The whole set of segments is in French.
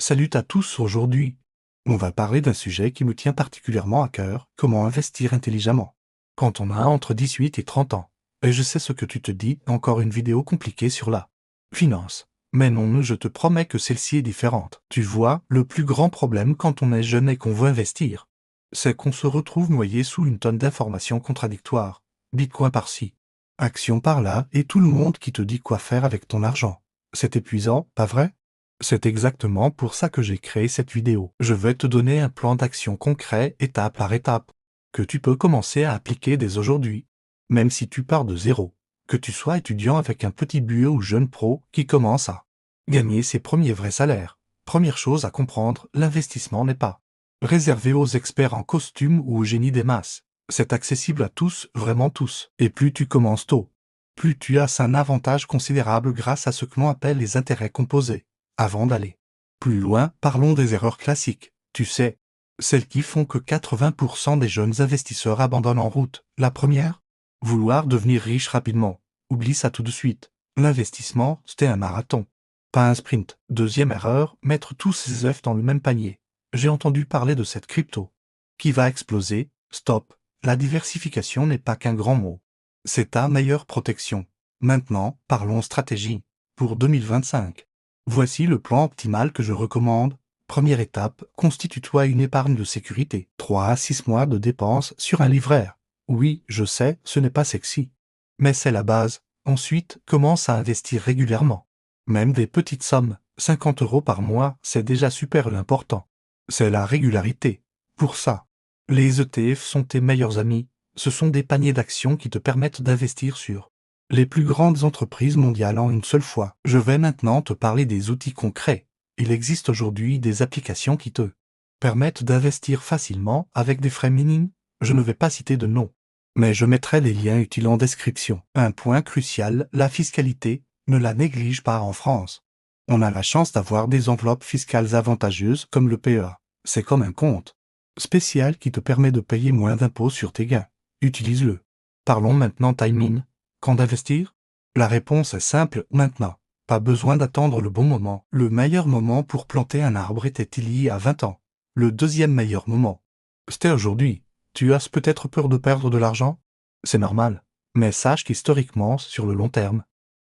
Salut à tous aujourd'hui. On va parler d'un sujet qui me tient particulièrement à cœur, comment investir intelligemment. Quand on a entre 18 et 30 ans. Et je sais ce que tu te dis, encore une vidéo compliquée sur la finance. Mais non, je te promets que celle-ci est différente. Tu vois, le plus grand problème quand on est jeune et qu'on veut investir, c'est qu'on se retrouve noyé sous une tonne d'informations contradictoires. Bitcoin par-ci, action par-là, et tout le monde qui te dit quoi faire avec ton argent. C'est épuisant, pas vrai? C'est exactement pour ça que j'ai créé cette vidéo. Je vais te donner un plan d'action concret, étape par étape, que tu peux commencer à appliquer dès aujourd'hui, même si tu pars de zéro, que tu sois étudiant avec un petit BUE ou jeune pro qui commence à gagner ses premiers vrais salaires. Première chose à comprendre, l'investissement n'est pas réservé aux experts en costume ou au génie des masses. C'est accessible à tous, vraiment tous. Et plus tu commences tôt, plus tu as un avantage considérable grâce à ce que l'on appelle les intérêts composés. Avant d'aller plus loin, parlons des erreurs classiques. Tu sais, celles qui font que 80% des jeunes investisseurs abandonnent en route. La première, vouloir devenir riche rapidement. Oublie ça tout de suite. L'investissement, c'était un marathon, pas un sprint. Deuxième erreur, mettre tous ses œufs dans le même panier. J'ai entendu parler de cette crypto qui va exploser. Stop. La diversification n'est pas qu'un grand mot. C'est ta meilleure protection. Maintenant, parlons stratégie. Pour 2025. Voici le plan optimal que je recommande. Première étape, constitue-toi une épargne de sécurité. 3 à 6 mois de dépenses sur un livret. Oui, je sais, ce n'est pas sexy. Mais c'est la base. Ensuite, commence à investir régulièrement. Même des petites sommes, 50 € par mois, c'est déjà super l'important. C'est la régularité. Pour ça, les ETF sont tes meilleurs amis. Ce sont des paniers d'actions qui te permettent d'investir sur les plus grandes entreprises mondiales en une seule fois. Je vais maintenant te parler des outils concrets. Il existe aujourd'hui des applications qui te permettent d'investir facilement avec des frais minimes. Je ne vais pas citer de nom, mais je mettrai les liens utiles en description. Un point crucial, la fiscalité, ne la néglige pas en France. On a la chance d'avoir des enveloppes fiscales avantageuses comme le PEA. C'est comme un compte spécial qui te permet de payer moins d'impôts sur tes gains. Utilise-le. Parlons maintenant timing. Quand investir? La réponse est simple, maintenant. Pas besoin d'attendre le bon moment. Le meilleur moment pour planter un arbre était il y a 20 ans. Le deuxième meilleur moment, c'était aujourd'hui. Tu as peut-être peur de perdre de l'argent? C'est normal. Mais sache qu'historiquement, sur le long terme,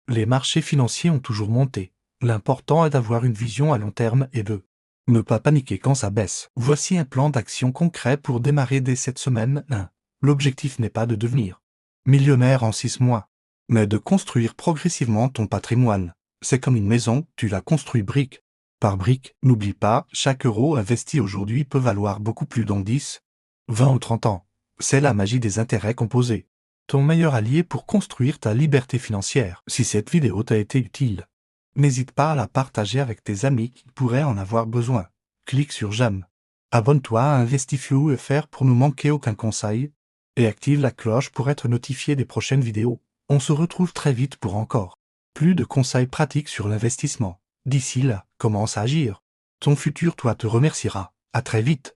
les marchés financiers ont toujours monté. L'important est d'avoir une vision à long terme et de ne pas paniquer quand ça baisse. Voici un plan d'action concret pour démarrer dès cette semaine. 1. L'objectif n'est pas de devenir millionnaire en 6 mois, mais de construire progressivement ton patrimoine. C'est comme une maison, tu la construis brique par brique. N'oublie pas, chaque euro investi aujourd'hui peut valoir beaucoup plus dans 10, 20 ou 30 ans. C'est la magie des intérêts composés. Ton meilleur allié pour construire ta liberté financière. Si cette vidéo t'a été utile, n'hésite pas à la partager avec tes amis qui pourraient en avoir besoin. Clique sur j'aime. Abonne-toi à InvestifloFR pour ne manquer aucun conseil et active la cloche pour être notifié des prochaines vidéos. On se retrouve très vite pour encore plus de conseils pratiques sur l'investissement. D'ici là, commence à agir. Ton futur toi te remerciera. À très vite.